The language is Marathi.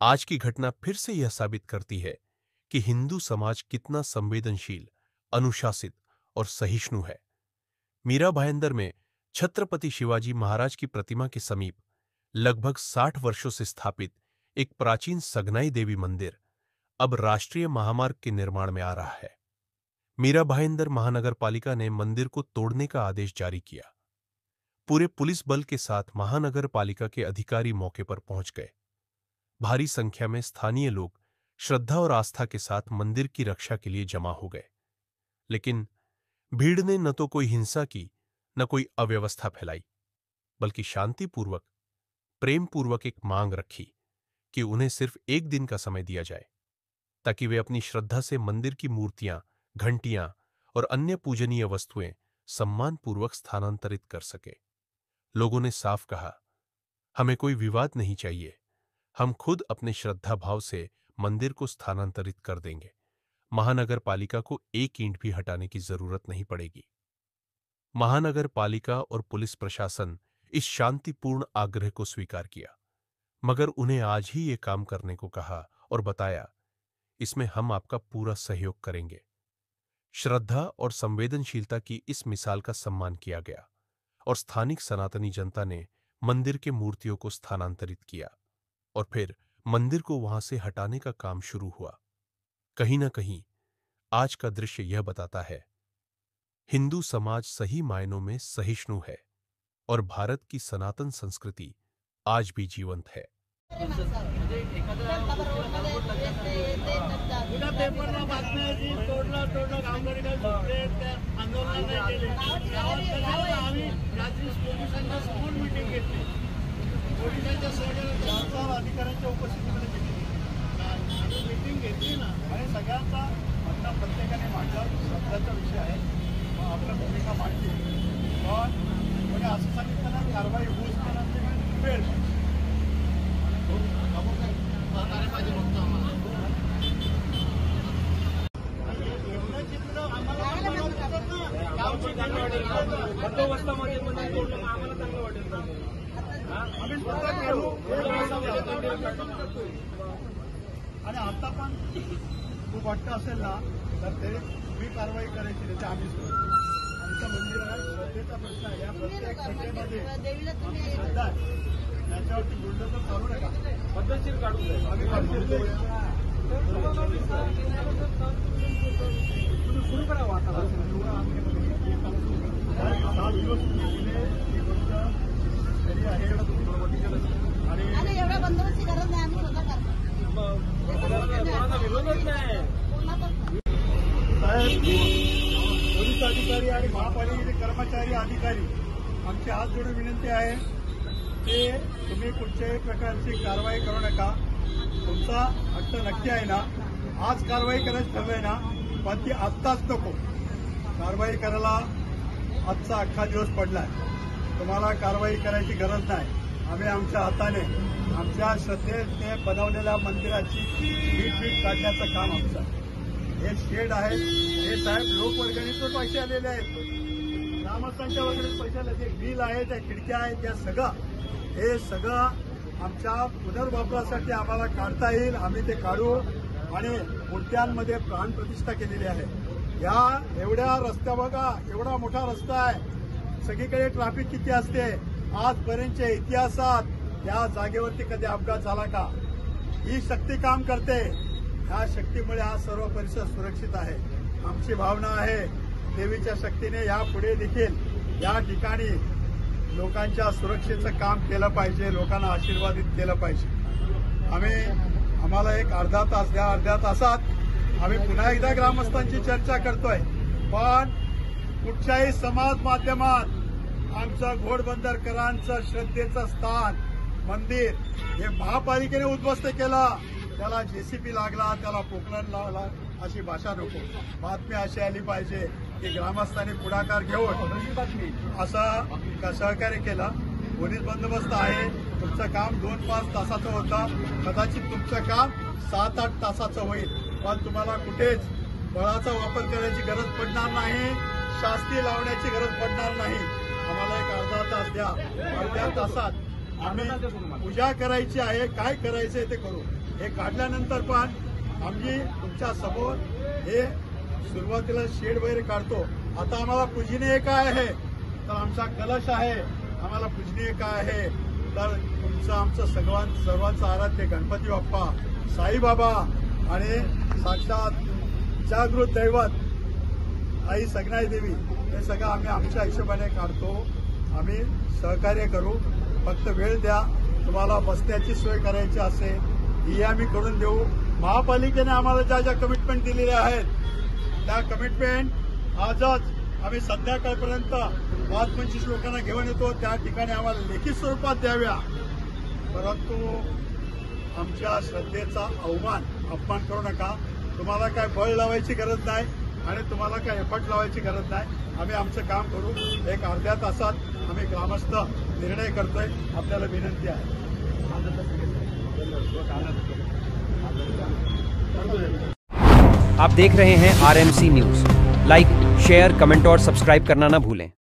आज की घटना फिर से यह साबित करती है कि हिंदू समाज कितना संवेदनशील, अनुशासित और सहिष्णु है। मीरा भाईंदर में छत्रपति शिवाजी महाराज की प्रतिमा के समीप लगभग 60 वर्षों से स्थापित एक प्राचीन सगनाई देवी मंदिर अब राष्ट्रीय महामार्ग के निर्माण में आ रहा है। मीरा भाईंदर महानगर पालिका ने मंदिर को तोड़ने का आदेश जारी किया। पूरे पुलिस बल के साथ महानगर पालिका के अधिकारी मौके पर पहुंच गए। भारी संख्या में स्थानीय लोग श्रद्धा और आस्था के साथ मंदिर की रक्षा के लिए जमा हो गए। लेकिन भीड़ ने न तो कोई हिंसा की, न कोई अव्यवस्था फैलाई, बल्कि शांतिपूर्वक, प्रेमपूर्वक एक मांग रखी कि उन्हें सिर्फ एक दिन का समय दिया जाए, ताकि वे अपनी श्रद्धा से मंदिर की मूर्तियां, घंटियां और अन्य पूजनीय वस्तुएं सम्मानपूर्वक स्थानांतरित कर सके। लोगों ने साफ कहा, हमें कोई विवाद नहीं चाहिए, हम खुद अपने श्रद्धा भाव से मंदिर को स्थानांतरित कर देंगे। महानगर पालिका को एक ईंट भी हटाने की जरूरत नहीं पड़ेगी। महानगर पालिका और पुलिस प्रशासन इस शांतिपूर्ण आग्रह को स्वीकार किया, मगर उन्हें आज ही ये काम करने को कहा और बताया, इसमें हम आपका पूरा सहयोग करेंगे। श्रद्धा और संवेदनशीलता की इस मिसाल का सम्मान किया गया और स्थानिक सनातनी जनता ने मंदिर के मूर्तियों को स्थानांतरित किया और फिर मंदिर को वहां से हटाने का काम शुरू हुआ। कहीं न कहीं आज का दृश्य यह बताता है, हिंदू समाज सही मायनों में सहिष्णु है और भारत की सनातन संस्कृति आज भी जीवंत है। अधिकाऱ्यांच्या उपस्थितीमध्ये मीटिंग घेतली ना आणि सगळ्यांचा म्हणणं प्रत्येकाने मांडला, श्रद्धाचा विषय आहे, आपल्या भूमिका मांडली, पण म्हणजे असं सांगितलं ना कारवाई होऊच नंतर वेळ पाहिजे बघतो आम्हाला बंदोबस्तामध्ये आम्हाला चांगलं वाटेल। आणि आता पण खूप वाटतं असेल ना तर ते मी कारवाई करायची त्याची आम्हीच करू। आमचं मंदिर आहे, श्रद्धेचा प्रश्न आहे, या प्रत्येक घटनेमध्ये श्रद्धा आहे, त्याच्यावरती बोललं तर करू नका, पद्धतशीर काढून जाईल आम्ही सुरू करा वाटतं आणि एवढ्या बंदोबस्ती गरज नाही, आम्ही स्वतः पोलीस अधिकारी आणि महापालिकेचे कर्मचारी अधिकारी आमची हात जोडून विनंती आहे की तुम्ही कुठच्याही प्रकारची कारवाई करू नका। तुमचा हट्ट नक्की आहे ना, आज कारवाई करायची ठरलंय ना, पण ती आत्ताच नको। कारवाई करायला आजचा अख्खा दिवस पडलाय, तुम्हाला कारवाई करायची गरज नाही। आम्ही आमच्या हाताने आमच्या श्रद्धेने बनवलेल्या मंदिराची वीट काढण्याचं काम आमचं आहे। हे शेड आहे, हे साहेब लोकवर्गणीतून पैसे आलेले आहेत, ग्रामस्थांच्या वगैरे पैसे आले, ते ग्रिल आहे, त्या खिडक्या आहेत, त्या हे सगळं आमच्या पुनर्वापरासाठी आम्हाला काढता येईल, आम्ही ते काढू आणि मूर्त्यांमध्ये प्राणप्रतिष्ठा केलेली आहे। या एवढ्या रस्त्या बघा, एवढा मोठा रस्ता आहे, सगळीकडे ट्रॅफिक किती असते, आजपर्यंतच्या इतिहासात या जागेवरती कधी अपघात झाला का? ही शक्ती काम करते, या शक्तीमुळे हा सर्व परिसर सुरक्षित आहे। आमची भावना आहे देवीच्या शक्तीने यापुढे देखील या ठिकाणी लोकांच्या सुरक्षेचं काम केलं पाहिजे, लोकांना आशीर्वादित केलं पाहिजे। आम्हाला एक अर्धा तास द्या, अर्ध्या तासात आम्ही पुन्हा एकदा ग्रामस्थांची चर्चा करतोय, पण कुठच्याही समाज माध्यमात आमचं घोडबंदरकरांचं श्रद्धेचं स्थान मंदिर हे महापालिकेने उद्ध्वस्त केलं, त्याला जेसीबी लागला, त्याला पोकलन लावला, अशी भाषा नको। बातमी अशी आली पाहिजे की ग्रामस्थांनी पुढाकार घेऊन असं सहकार्य केलं। पोलीस बंदोबस्त आहे, तुमचं काम 2-5 तासाचं होतं, कदाचित तुमचं काम 7-8 तासाचं होईल, पण तुम्हाला कुठेच बळाचा वापर करायची गरज पडणार नाही, शास्ती लावण्याची गरज पडणार नाही। आम्हाला एक अर्धा तास द्या, अर्ध्या तासात आम्ही पूजा करायची आहे, काय करायचंय ते करू. हे काढल्यानंतर पण आम्ही तुमच्या समोर हे सुरुवातीला शेड वगैरे काढतो. आता आम्हाला पूजनीय काय आहे तर आमचा कलश आहे. आम्हाला पूजनीय काय आहे तर तुमचं आमचं सर्वांचं आराध्य गणपती बाप्पा, साईबाबा आणि साक्षात जागृत दैवत आई सगनाई देवी, हे सगळं आम्ही आमच्या हिशोबाने काढतो. आम्ही सहकार्य करू, फक्त वेळ द्या. तुम्हाला बसण्याची सोय करायची असेल ही आम्ही करून देऊ. महापालिकेने आम्हाला ज्या ज्या कमिटमेंट दिलेल्या आहेत त्या कमिटमेंट आजच आम्ही संध्याकाळपर्यंत 5-25 लोकांना घेऊन येतो. त्या ठिकाणी आम्हाला लेखी स्वरूपात द्याव्या. परंतु आमच्या श्रद्धेचा अपमान करू नका. तुम्हाला काय बळ लावायची गरज नाही आणि तुम्हाला काय एफर्ट लावायची गरज नाही. आम्ही आमचं काम करू. एक अर्ध्या तासात आम्ही ग्रामस्थ निर्णय करतोय. आपल्याला विनंती आहे. आप देख रहे हैं RMC news. Like, share, comment और सब्सक्राइब करना ना भूलें।